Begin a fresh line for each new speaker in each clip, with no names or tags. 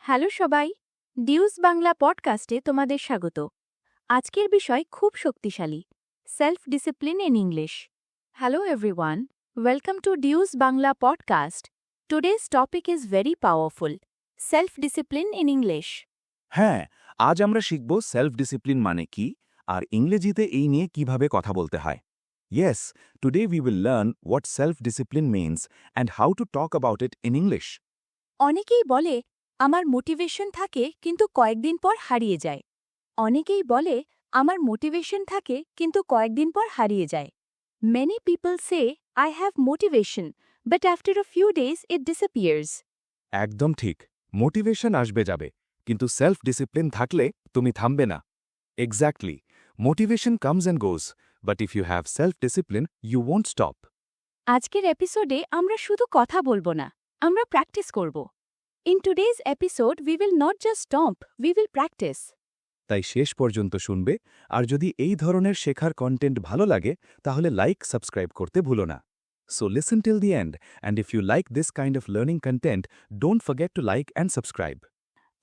Hello সবাই, dues Bangla পডকাস্টে তোমাদের স্বাগত। আজকের বিষয় খুব শক্তিশালী, self discipline in English. Hello everyone, welcome to dues Bangla podcast. Today's topic is very powerful, self discipline in English.
হ্যাঁ, আজ আমরা শিখব সেলফ ডিসিপ্লিন মানে কি আর ইংরেজিতে এই নিয়ে কিভাবে কথা বলতে হয়। Yes, today we will learn what self discipline means and how to talk about it in English.
অনেকেই বলে আমার মোটিভেশন থাকে কিন্তু কয়েকদিন পর হারিয়ে যায়। অনেকেই বলে আমার মোটিভেশন থাকে কিন্তু কয়েকদিন পর হারিয়ে যায়। Many people say I have motivation, but after a few days it disappears.
একদম ঠিক, মোটিভেশন আসবে যাবে, কিন্তু সেলফ ডিসিপ্লিন থাকলে তুমি থামবে না। Exactly, motivation comes and goes, but if you have self discipline you won't stop.
আজকের এপিসোডে আমরা শুধু কথা বলবো না, আমরা প্র্যাকটিস করব। In today's episode, we will not just stomp, we will practice.
তাই শেষ পর্যন্ত শুনবে, আর যদি এই ধরনের শেখার কন্টেন্ট ভালো লাগে তাহলে লাইক সাবস্ক্রাইব করতে ভুলো না। So listen till the end, and if you like this kind of learning content, don't forget to like and subscribe.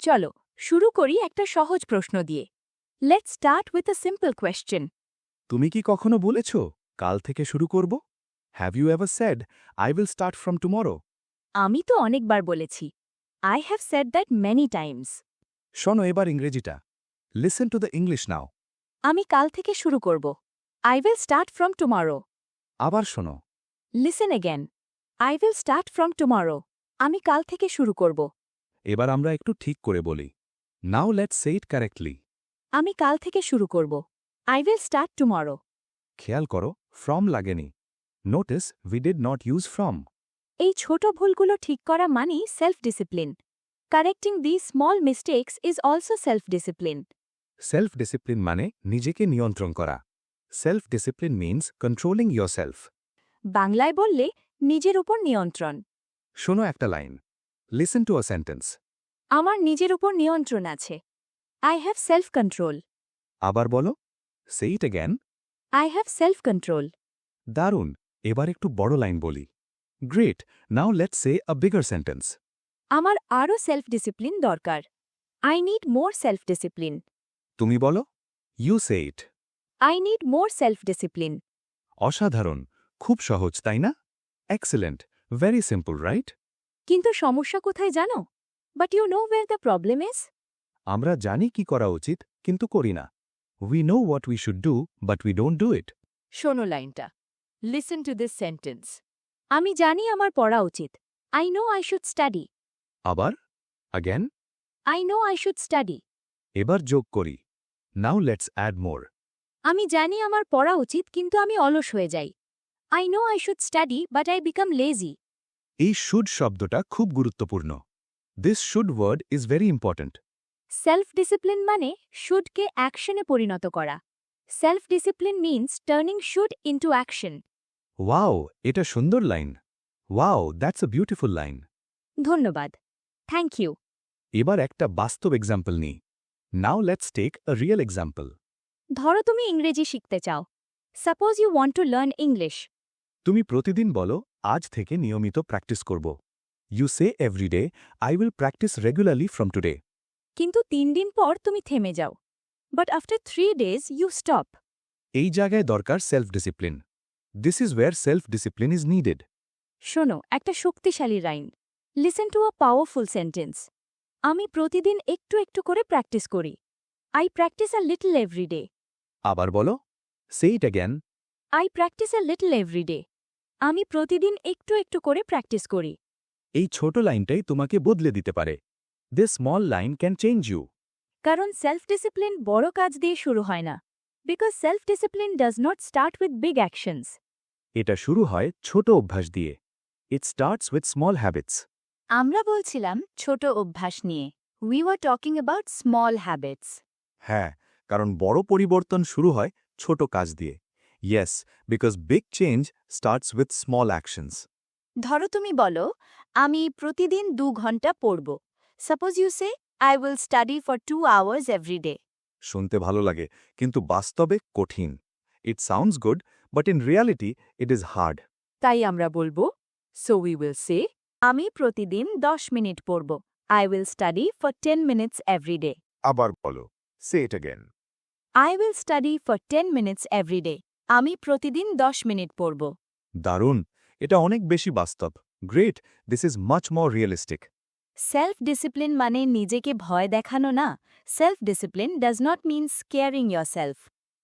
চলো শুরু করি একটা সহজ প্রশ্ন দিয়ে। Let's start with a simple question.
তুমি কি কখনো বলেছ কাল থেকে শুরু করব? Have you ever said I will start from tomorrow?
আমি তো অনেকবার বলেছি। I have said that many times.
শোনো এবার ইংরেজিটা। লিসেন টু দ্য ইংলিশ নাও।
আমি কাল থেকে শুরু করব। I will start from tomorrow.
আবার শোনো।
Listen again. I will start from tomorrow. আমি কাল থেকে শুরু করব।
এবার আমরা একটু ঠিক করে বলি। নাও লেটস সে ইট কারেক্টলি।
আমি কাল থেকে শুরু করব। I will start tomorrow.
খেয়াল করো, ফ্রম লাগেনি। Notice we did not use from.
এই ছোট ভুলগুলো ঠিক করা মানেই self discipline. Correcting this small mistakes is also self discipline.
Self discipline মানে নিজেকে নিয়ন্ত্রণ করা। Self discipline means controlling yourself.
বাংলায় বললে নিজের উপর নিয়ন্ত্রণ।
শোনো একটা লাইন। Listen to a sentence.
আমার নিজের উপর নিয়ন্ত্রণ আছে। I have self control.
আবার বলো। Say it again.
I have self control.
দারুণ, এবার একটু বড় লাইন বলি। Great, now let's say a bigger sentence.
আমার আরও সেলফ ডিসিপ্লিন দরকার। I need more self discipline.
তুমি বলো। You say it.
I need more self discipline.
অসাধারণ, খুব সহজ তাই না? Excellent, very simple right?
কিন্তু সমস্যা কোথায় জানো? But you know where the problem is?
আমরা জানি কি করা উচিত কিন্তু করি না। We know what we should do but we don't do it.
শোনো লাইনটা। Listen to this sentence. আমি জানি আমার পড়া উচিত। I know I should study.
আবার again.
I know I should study.
এবার যোগ করি। Now let's add more.
আমি জানি আমার পড়া উচিত কিন্তু আমি অলস হয়ে যাই। I know I should study but I become lazy.
এই শুড শব্দটা খুব গুরুত্বপূর্ণ। This should word is very important.
Self discipline মানে শুডকে অ্যাকশনে পরিণত করা। Self discipline means turning should into action.
Wow, এটা সুন্দর line. Wow, that's a beautiful line.
ধন্যবাদ। Thank you.
এবার একটা বাস্তব এক্সাম্পল নিই। Now let's take a real example.
ধরো তুমি ইংরেজি শিখতে চাও। Suppose you want to learn English.
তুমি প্রতিদিন বলো আজ থেকে নিয়মিত প্র্যাকটিস করব। You say everyday I will practice regularly from today.
কিন্তু 3 দিন পর তুমি থেমে যাও। But after 3 days you stop.
এই জায়গায় দরকার self discipline. This is where self discipline is needed.
শোনো একটা শক্তিশালী লাইন। Listen to a powerful sentence. আমি প্রতিদিন একটু একটু করে প্র্যাকটিস করি। I practice a little every day.
আবার বলো। Say it again.
I practice a little every day. আমি প্রতিদিন একটু একটু করে প্র্যাকটিস করি।
এই ছোট লাইনটাই তোমাকে বদলে দিতে পারে। This small line can change you.
কারণ সেলফ ডিসিপ্লিন বড় কাজ দিয়ে শুরু হয় না। Because self discipline does not start with big actions.
এটা শুরু হয় ছোট অভ্যাস দিয়ে। It starts with small habits.
আমরা বলছিলাম ছোট অভ্যাস নিয়ে। We were talking about small habits.
হ্যাঁ, কারণ বড় পরিবর্তন শুরু হয় ছোট কাজ দিয়ে। Yes, because big change starts with small actions.
ধরো তুমি বলো আমি প্রতিদিন 2 ঘন্টা পড়ব। Suppose you say I will study for 2 hours every day.
শুনতে ভালো লাগে, কিন্তু বাস্তবে কঠিন। It sounds good, but in reality it is hard.
তাই আমরা বলবো সো উই উইল সে আমি প্রতিদিন 10 মিনিট পড়ব। I will study for 10 minutes every day.
আবার বলো, say it again.
I will study for 10 minutes every day. আমি প্রতিদিন 10 মিনিট পড়ব।
দারুণ, এটা অনেক বেশি বাস্তব। Great, this is much more realistic.
Self discipline মানে নিজেকে ভয় দেখানো না। Self discipline does not mean scaring yourself.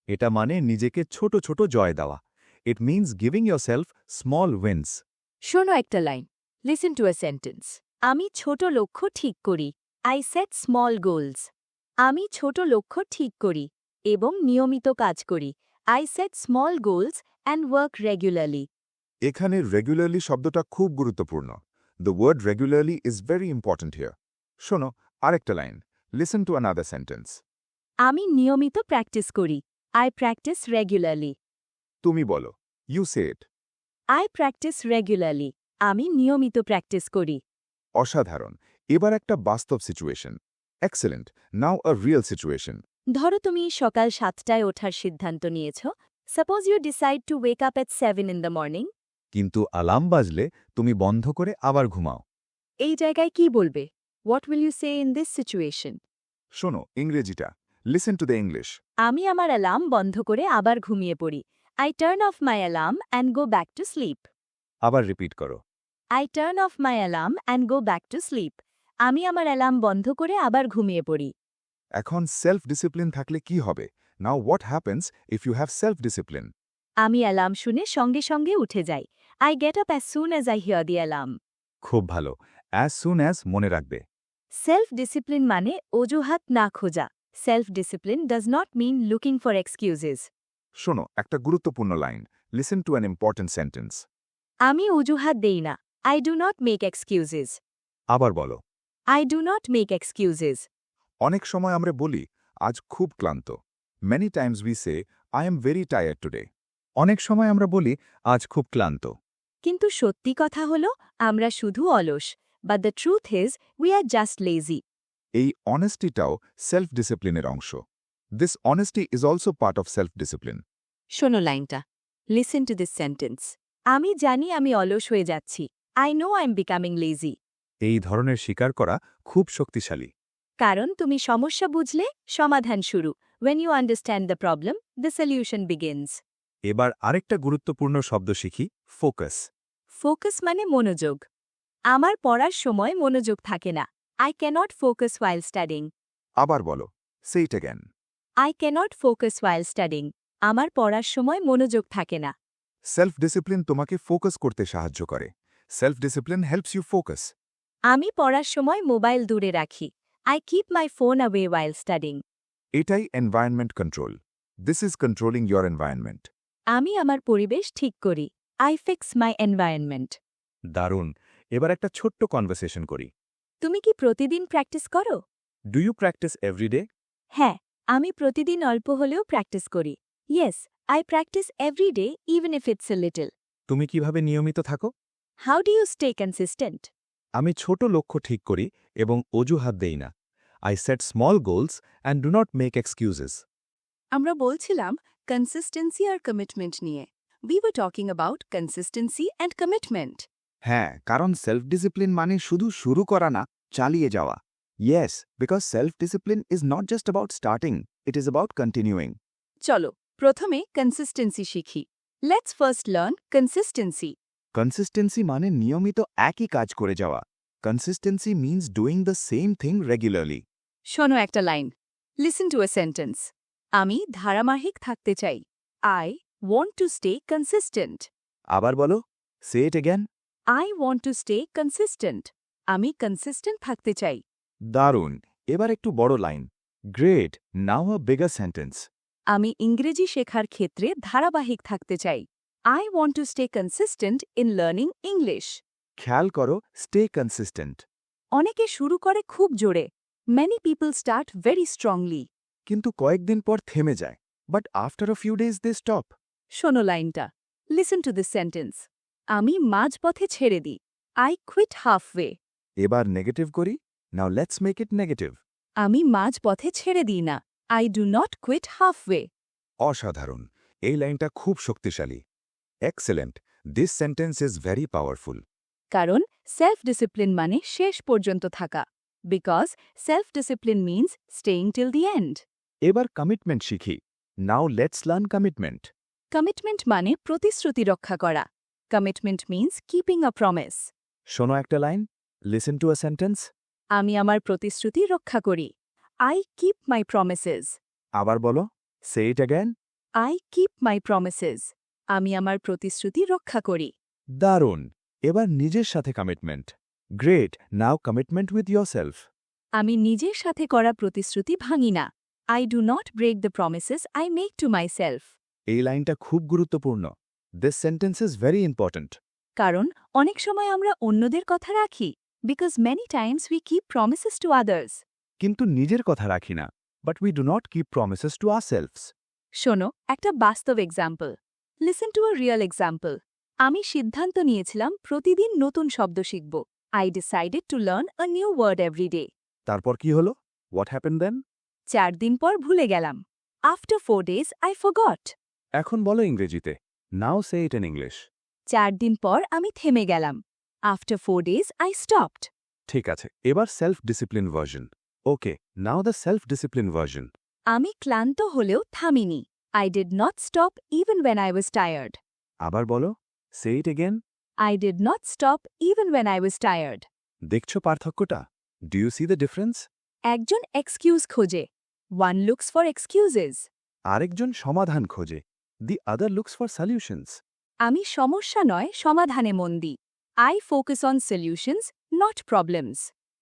এটা মানে নিজেকে ছোট ছোট জয় দেওয়া। It means giving yourself small wins.
শোনো একটা লাইন। Listen to a sentence. আমি ছোট লক্ষ্য ঠিক করি। I set small goals. আমি ছোট লক্ষ্য ঠিক করি এবং নিয়মিত কাজ করি। I set small goals and work regularly.
এখানে রেগুলারলি শব্দটা খুব গুরুত্বপূর্ণ। The word regularly is very important here. শোনো আরেকটা লাইন। Listen to another sentence.
আমি নিয়মিত প্র্যাকটিস করি। I practice regularly.
তুমি বলো, you say it.
I practice regularly. আমি নিয়মিত প্র্যাকটিস করি।
অসাধারণ। এবার একটা বাস্তব situation. Excellent. Now a real situation.
ধরো তুমি সকাল 7টায় ওঠার সিদ্ধান্ত নিয়েছ। Suppose you decide to wake up at 7 in the morning.
কিন্তু অ্যালার্ম বাজলে তুমি বন্ধ করে আবার ঘুমাও।
এই জায়গায় কি বলবে? What will you say in this situation?
শোনো ইংরেজিটা। Listen to the English.
আমি আমার অ্যালার্ম বন্ধ করে আবার ঘুমিয়ে পড়ি। I turn off my alarm and go back to sleep.
আবার রিপিট করো।
I turn off my alarm and go back to sleep. আমি আমার অ্যালার্ম বন্ধ করে আবার ঘুমিয়ে পড়ি।
এখন সেলফ ডিসিপ্লিন থাকলে কি হবে? Now what happens if you have self discipline?
আমি অ্যালার্ম শুনে সঙ্গে সঙ্গে উঠে যাই। I get up as soon as I hear the alarm.
খুব ভালো। অ্যাজ সুন অ্যাজ মনে রাখবে।
সেলফ ডিসিপ্লিন মানে অজুহাত না খোঁজা। Self discipline does not mean looking for excuses.
শোনো একটা গুরুত্বপূর্ণ লাইন। Listen to an important sentence.
আমি অজুহাত দেই না। I do not make excuses.
আবার বলো।
I do not make excuses.
অনেক সময় আমরা বলি, আজ খুব ক্লান্ত। Many times we say, I am very tired today.
অনেক সময় আমরা বলি আজ খুব ক্লান্ত।
কিন্তু সত্যি কথা হলো আমরা শুধু অলস। But the truth is we are just lazy.
এই অনেস্টিটাও সেলফ ডিসিপ্লিনের অংশ। This honesty is also part of self discipline.
শোনো লাইনটা। Listen to this sentence. আমি জানি আমি অলস হয়ে যাচ্ছি। I know I am becoming lazy.
এই ধরনের স্বীকার করা খুব শক্তিশালী।
কারণ তুমি সমস্যা বুঝলে সমাধান শুরু। When you understand the problem, the solution begins.
এবার আরেকটা গুরুত্বপূর্ণ শব্দ শিখি, ফোকাস।
ফোকাস মানে মনোযোগ। আমার পড়ার সময় মনোযোগ থাকে না। I cannot focus while studying.
আবার বলো, say it again.
I cannot focus while studying. আমার পড়ার সময় মনোযোগ থাকে না।
সেলফ ডিসিপ্লিন তোমাকে ফোকাস করতে সাহায্য করে। Self discipline helps you focus.
আমি পড়ার সময় মোবাইল দূরে রাখি। I keep my phone away while studying.
এটাই environment control. This is controlling your environment.
আমি আমার পরিবেশ ঠিক করি। I fix my environment.
দারুণ। এবার একটা ছোট্ট কনভারসেশন করি।
তুমি কি প্রতিদিন প্র্যাকটিস করো?
Do you practice every day?
হ্যাঁ, আমি প্রতিদিন অল্প হলেও প্র্যাকটিস করি। Yes, I practice every day even if it's a little.
তুমি কিভাবে নিয়মিত থাকো?
How do you stay consistent?
আমি ছোট লক্ষ্য ঠিক করি এবং অজুহাত দেই না। I set small goals and do not make excuses.
আমরা বলছিলাম কনসিস্টেন্সি আর কমিটমেন্ট নিয়ে। We were talking about consistency and commitment.
হ্যাঁ, কারণ সেলফ ডিসিপ্লিন মানে শুধু শুরু করা না, চালিয়ে যাওয়া। Yes, because self discipline is not just about starting, it is about continuing.
চলো প্রথমে কনসিস্টেন্সি শিখি। Let's first learn consistency.
Consistency মানে নিয়মিত একই কাজ করে যাওয়া। Consistency means doing the same thing regularly.
শোনো একটা line. Listen to a sentence. আমি ধারাবাহিক থাকতে চাই। I want to stay consistent.
আবার বলো, say it again.
I want to stay consistent. আমি consistent থাকতে চাই।
দারুণ। এবার একটু বড় লাইন। গ্রেট, নাও আ বিগার সেন্টেন্স।
আমি ইংরেজি শেখার ক্ষেত্রে ধারাবাহিক থাকতে চাই। I want to stay consistent in learning English.
খেয়াল করো, স্টে কনসিস্টেন্ট।
অনেকে শুরু করে খুব জোরে। Many people start very strongly.
কিন্তু কয়েকদিন পর থেমে যায়। But after a few days they stop.
শোনো লাইনটা। Listen to this sentence. আমি মাঝপথে ছেড়ে দিই। I quit halfway.
এবার নেগেটিভ করি। Now let's make it negative.
আমি মাঝপথে ছেড়ে দিই না। I do not quit halfway.
অসাধারণ। এই লাইনটা খুব শক্তিশালী। Excellent, this sentence is very powerful.
কারণ সেলফ ডিসিপ্লিন মানে শেষ পর্যন্ত থাকা। Because self-discipline means staying till the end.
এবার কমিটমেন্ট শিখি। Now let's learn commitment.
Commitment মানে প্রতিশ্রুতি রক্ষা করা। Commitment means keeping a promise.
শোনো একটা লাইন, লিসেন টু আ সেন্টেন্স।
আমি আমার প্রতিশ্রুতি রক্ষা করি। I keep my promises.
আবার বলো, say it again.
I keep my promises. আমি আমার প্রতিশ্রুতি রক্ষা করি।
দারুণ। এবার নিজের সাথে commitment. Great, now commitment with yourself.
আমি নিজের সাথে করা প্রতিশ্রুতি ভাঙি না। I do not break the promises I make to myself.
এই লাইনটা খুব গুরুত্বপূর্ণ। This sentence is very important.
কারণ অনেক সময় আমরা অন্যদের কথা রাখি। Because many times we keep promises to others.
কিন্তু নিজের কথা রাখি না। But we do not keep promises to ourselves.
শোনো একটা বাস্তব এক্সাম্পল। Listen to a real example. আমি সিদ্ধান্ত নিয়েছিলাম প্রতিদিন নতুন শব্দ শিখব। I decided to learn a new word every day.
তারপর কি হলো? হোয়াট হ্যাপেন দেন?
4 দিন পর ভুলে গেলাম। After 4 days, I forgot.
এখন বলো ইংরেজিতে। নাও সে ইট ইন ইংলিশ।
4 দিন পর আমি থেমে গেলাম। After 4 days, I stopped.
ঠিক আছে, এবার self discipline version. Okay, now the self discipline version.
আমি ক্লান্ত হলেও থামিনি। I did not stop even when I was tired.
আবার বলো, say it again.
I did not stop even when I was tired.
দেখছো পার্থক্যটা? Do you see the difference?
একজন excuse খোঁজে। One looks for excuses.
আরেকজন সমাধান খোঁজে। The other looks for solutions.
আমি সমস্যা নয় সমাধানে মন দিই। I focus on solutions, not problems.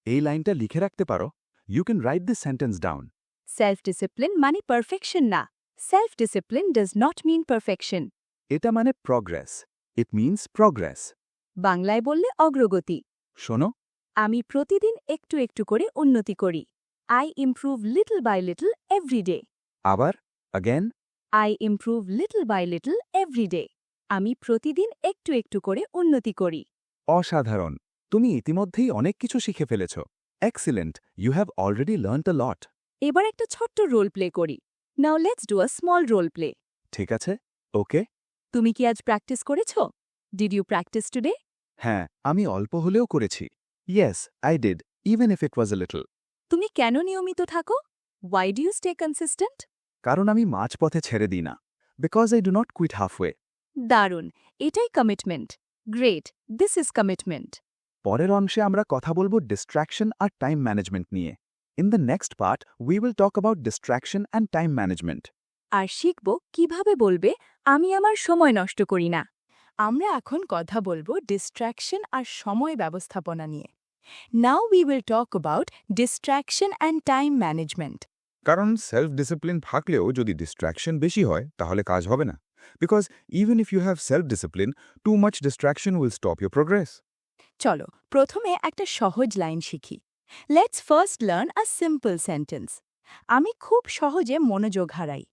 এই লাইনটা লিখে রাখতে পারো। You can write this sentence down.
Self-discipline মানে পারফেকশন না। Self-discipline does not mean perfection.
এটা মানে প্রগ্রেস। It means progress.
বাংলায় বললে অগ্রগতি।
শোনো,
আমি প্রতিদিন একটু একটু করে উন্নতি করি। I improve little by little every day.
আবার again.
I improve little by little every day. আমি প্রতিদিন একটু একটু করে উন্নতি করি।
অসাধারণ। তুমি ইতিমধ্যেই অনেক কিছু শিখে ফেলেছ। Excellent, you have already learned a lot.
এবার একটা ছোট্ট রোল প্লে করি। Now let's do a small role play.
ঠিক আছে, ওকে।
তুমি কি আজ প্র্যাকটিস করেছ? Did you practice today?
হ্যাঁ, আমি অল্প হলেও করেছি। Yes, I did, even if it was a little.
তুমি কেন নিয়মিত থাকো? Why do you stay consistent?
কারণ আমি মাঝপথে ছেড়ে দিই না। Because I do not quit halfway.
দারুণ, এটাই commitment. Great, this is commitment.
পরের অংশে আমরা কথা বলবো ডিস্ট্র্যাকশন আর টাইম ম্যানেজমেন্ট নিয়ে। In the next part we will talk about distraction and time management.
আর শিখব কিভাবে বলবে আমি আমার সময় নষ্ট করি না। আমরা এখন কথা বলবো ডিস্ট্র্যাকশন আর সময় ব্যবস্থাপনা নিয়ে। Now we will talk about distraction and time management.
কারণ সেলফ ডিসিপ্লিন থাকলেও যদি ডিস্ট্র্যাকশন বেশি হয় তাহলে কাজ হবে না। Because even if you have self discipline, too much distraction will stop your progress.
চলো প্রথমে একটা সহজ লাইন শিখি। Let's first learn a simple sentence. আমি খুব সহজে মনোযোগ হারাই।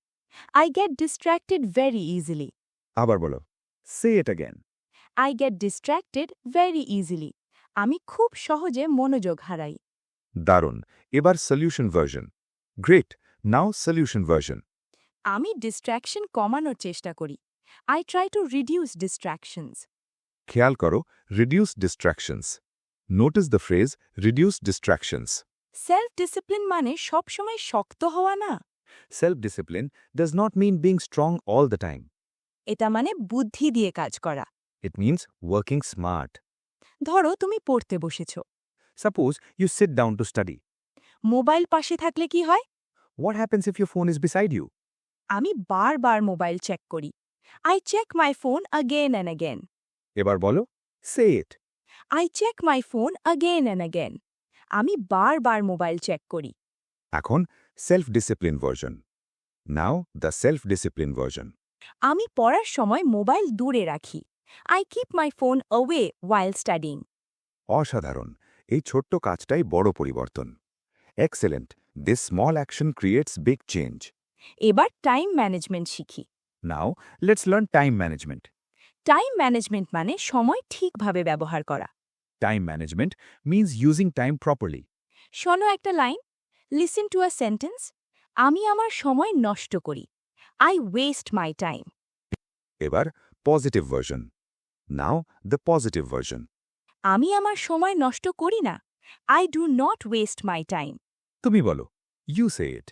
I get distracted very easily.
আবার বলো, say it again.
I get distracted very easily. আমি খুব সহজে মনোযোগ হারাই।
দারুণ। এবার সলিউশন ভার্সন। গ্রেট, নাও সলিউশন ভার্সন।
আমি ডিস্ট্র্যাকশন কমানোর চেষ্টা করি। I try to reduce distractions.
খেয়াল করো, reduce distractions. Notice the phrase reduce distractions.
Self discipline মানে সবসময় শক্ত হওয়া না।
Self discipline does not mean being strong all the time.
এটা মানে বুদ্ধি দিয়ে কাজ করা।
It means working smart.
ধরো তুমি পড়তে বসেছ।
Suppose you sit down to study.
Mobile পাশে থাকলে কি হয়?
What happens if your phone is beside you?
আমি বারবার মোবাইল চেক করি। I check my phone again and again.
এবার বলো, say it.
I check my phone again and again. আমি বারবার মোবাইল চেক করি।
এখন self discipline version. Now the self discipline version.
আমি পড়ার সময় মোবাইল দূরে রাখি। I keep my phone away while studying.
অসাধারণ। এই ছোট্ট কাজটাই বড় পরিবর্তন। Excellent, this small action creates big change.
এবার টাইম ম্যানেজমেন্ট শিখি।
Now let's learn time management.
Time management মানে সময় ঠিকভাবে ব্যবহার করা।
Time management means using time properly.
শোনো একটা লাইন। Listen to a sentence. আমি আমার সময় নষ্ট করি। I waste my time.
এবার positive version. Now the positive version.
আমি আমার সময় নষ্ট করি না। I do not waste my time.
তুমি বলো, you say it.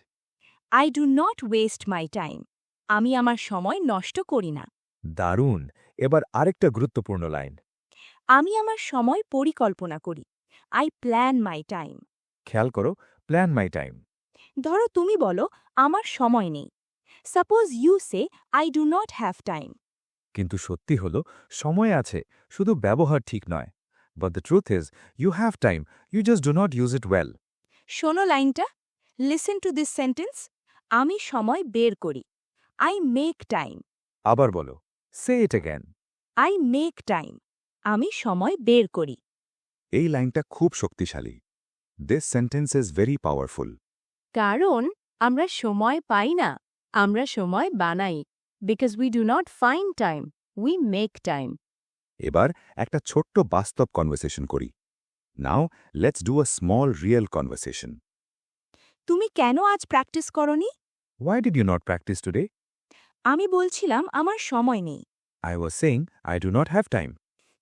I do not waste my time. আমি আমার সময় নষ্ট করি না।
দারুণ। এবার আরেকটা গুরুত্বপূর্ণ লাইন।
আমি আমার সময় পরিকল্পনা করি। I plan my time.
খেয়াল করো, প্ল্যান মাই টাইম।
ধরো তুমি বলো আমার সময় নেই। Suppose you say I do not have time.
কিন্তু সত্যি হলো, সময় আছে, শুধু ব্যবহার ঠিক নয়। But the truth is, you have time, you just do not use it well.
শোনো লাইনটা। Listen to this sentence. আমি সময় বের করি। I make time.
আবার বলো, say it again.
I make time. আমি সময় বের করি।
এই লাইনটা খুব শক্তিশালী। This sentence is very powerful.
কারণ আমরা সময় পাই না, আমরা সময় বানাই। Because we do not find time, we make time.
এবার একটা ছোট্ট বাস্তব কনভারসেশন করি। Now, let's do a small real conversation.
তুমি কেন আজ প্র্যাকটিস করনি?
Why did you not practice today?
আমি বলছিলাম আমার সময় নেই।
I was saying, I do not have time.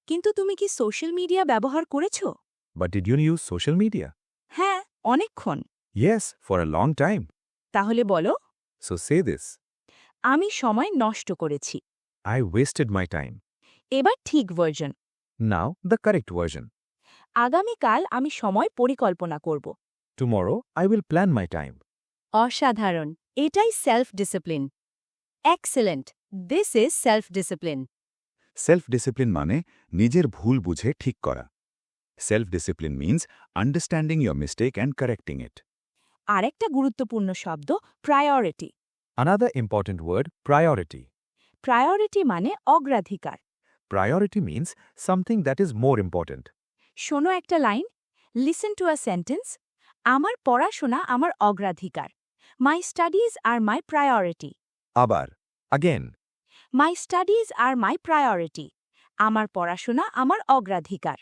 কিন্তু তুমি কি সোশ্যাল মিডিয়া ব্যবহার করেছো?
But did you use social media?
হ্যাঁ, অনেকক্ষণ।
Yes, for a long time.
তাহলে বলো,
So say this.
আমি সময় নষ্ট করেছি।
I wasted my time.
এবার ঠিক version.
Now, the correct version.
আগামীকাল আমি সময় পরিকল্পনা করব।
Tomorrow, I will plan my time.
অসাধারণ, এটাই self discipline. Excellent, this is self discipline.
Self-discipline মানে নিজের ভুল বুঝে ঠিক করা। Self-discipline means understanding your mistake and correcting it.
আরেকটা গুরুত্বপূর্ণ শব্দ priority.
Another important word, priority.
Priority মানে অগ্রাধিকার।
Priority means something that is more important.
শোনো একটা লাইন। Listen to a sentence. আমার পড়াশোনা আমার অগ্রাধিকার। My studies are my priority.
আবার, again.
My studies are my priority. আমার পড়াশোনা আমার অগ্রাধিকার।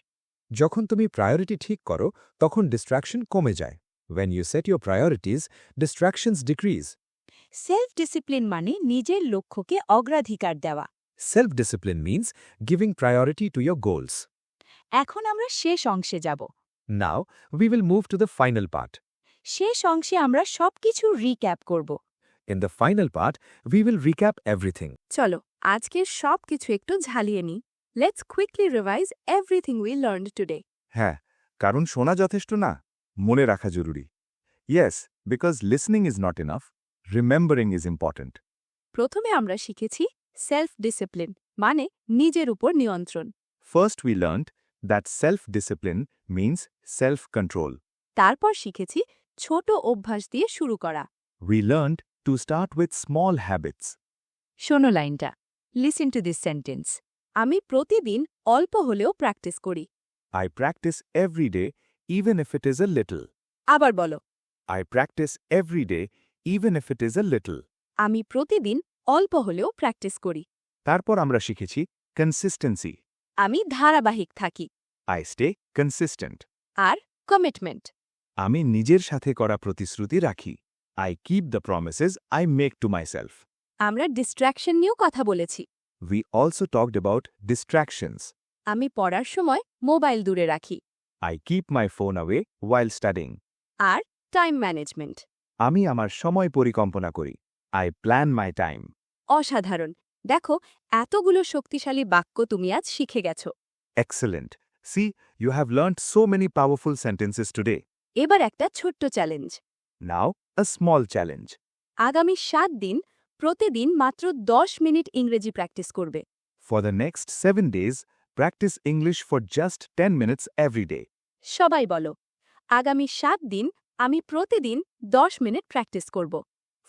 যখন তুমি প্রায়োরিটি ঠিক করো, তখন distraction কমে যায়। When you set your priorities, distractions decrease.
Self discipline মানে নিজের লক্ষ্যকে অগ্রাধিকার দেওয়া।
Self-discipline means giving priority to your goals.
এখন আমরা শেষ অংশে যাব।
Now, we will move to the final part.
শেষ অংশে আমরা সবকিছু রিক্যাপ করব।
In the final part, we will recap everything.
চলো আজকের সবকিছু একটু ঝালিয়ে নিই। Let's quickly revise everything we learned today.
হ্যাঁ, কারণ শোনা যথেষ্ট না, মনে রাখা জরুরি। Yes, because listening is not enough, remembering is important.
প্রথমে আমরা শিখেছি সেলফ ডিসিপ্লিন মানে নিজের উপর নিয়ন্ত্রণ।
First, we learned that self-discipline means self-control.
তারপর শিখেছি ছোট অভ্যাস দিয়ে শুরু করা।
We learned to start with small habits.
শোনো লাইনটা। Listen to this sentence. আমি প্রতিদিন অল্প হলেও প্র্যাকটিস করি।
I practice every day, even if it is a little.
আবার বলো।
I practice every day, even if it is a little.
আমি প্রতিদিন অল্প হলেও প্র্যাকটিস করি।
তারপর আমরা শিখেছি consistency.
আমি ধারাবাহিক থাকি।
I stay consistent.
আর কমিটমেন্ট।
আমি নিজের সাথে করা প্রতিশ্রুতি রাখি। I keep the promises I make to myself.
আমরা ডিস্ট্র্যাকশন নিয়েও কথা বলেছি।
We also talked about distractions.
আমি পড়ার সময় মোবাইল দূরে রাখি।
I keep my phone away while studying.
R time management.
আমি আমার সময় পরিকল্পনা করি। I plan my time.
অসাধারণ। দেখো এতগুলো শক্তিশালী বাক্য তুমি আজ শিখে গেছো।
Excellent. See, you have learned so many powerful sentences today.
এবার একটা ছোট্ট challenge.
Now, a small challenge.
আগামী 7 দিন প্রতিদিন মাত্র 10 মিনিট ইংরেজি প্র্যাকটিস করবে।
For the next 7 days, practice English for just 10 minutes every day.
সবাই বলো, আগামী 7 দিন আমি প্রতিদিন 10 মিনিট প্র্যাকটিস করব।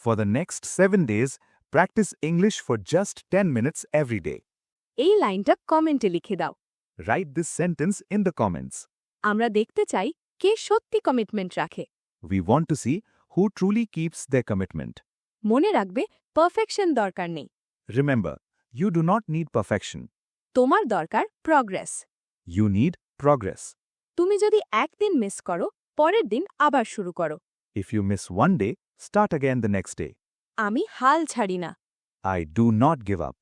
For the next 7 days, practice English for just 10 minutes every day.
এই লাইনটা কমেন্টে লিখে দাও।
Write this sentence in the comments.
আমরা দেখতে চাই কে সত্যি কমিটমেন্ট রাখে।
We want to see who truly keeps their commitment.
মনে রাখবে পারফেকশন দরকার নেই।
Remember, you do not need perfection.
তোমার দরকার প্রগ্রেস।
You need progress.
তুমি যদি একদিন মিস করো পরের দিন আবার শুরু করো।
If you miss one day, start again the next day.
আমি হাল ছাড়ি না।
I do not give up.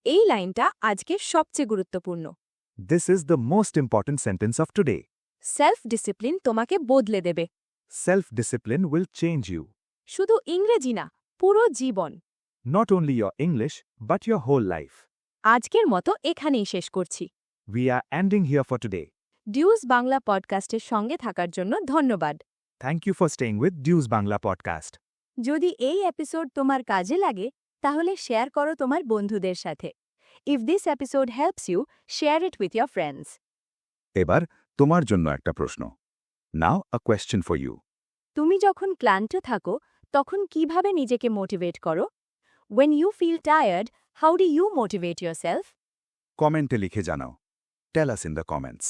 এই লাইনটা আজকে সবচেয়ে গুরুত্বপূর্ণ।
This is the most important sentence of today.
Self discipline তোমাকে বদলে দেবে
Self-discipline will change you.
শুধু ইংরেজি না পুরো জীবন
Not only your English, but your whole life.
আজকের মতো এখানেই শেষ করছি
We are ending here for today.
ডিউজ বাংলা পডকাস্টের সঙ্গে থাকার জন্য ধন্যবাদ
Thank you for staying with Dews Bangla Podcast.
যদি এই এপিসোড তোমার কাজে লাগে তাহলে শেয়ার করো তোমার বন্ধুদের সাথে if this episode helps you share it with your friends
এবার তোমার জন্য একটা প্রশ্ন। Now a question for you.
তুমি যখন ক্লান্ত থাকো তখন কিভাবে নিজেকে মোটিভেট করো when you feel tired how do you motivate yourself
কমেন্টে লিখে জানাও। Tell us in the comments.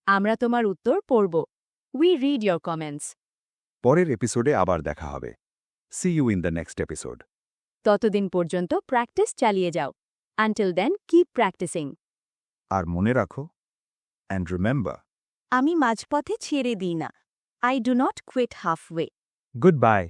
আমরা তোমার উত্তর পড়ব উই রিড ইয়োর কমেন্টস
পরের এপিসোডে আবার দেখা হবে। See you in the next episode.
ততদিন পর্যন্ত প্র্যাকটিস চালিয়ে যাও আনটিল দেন কিপ প্র্যাকটিসিং
আর মনে রাখো, and remember,
আমি মাঝপথে ছেড়ে দিই না I do not quit halfway
Goodbye.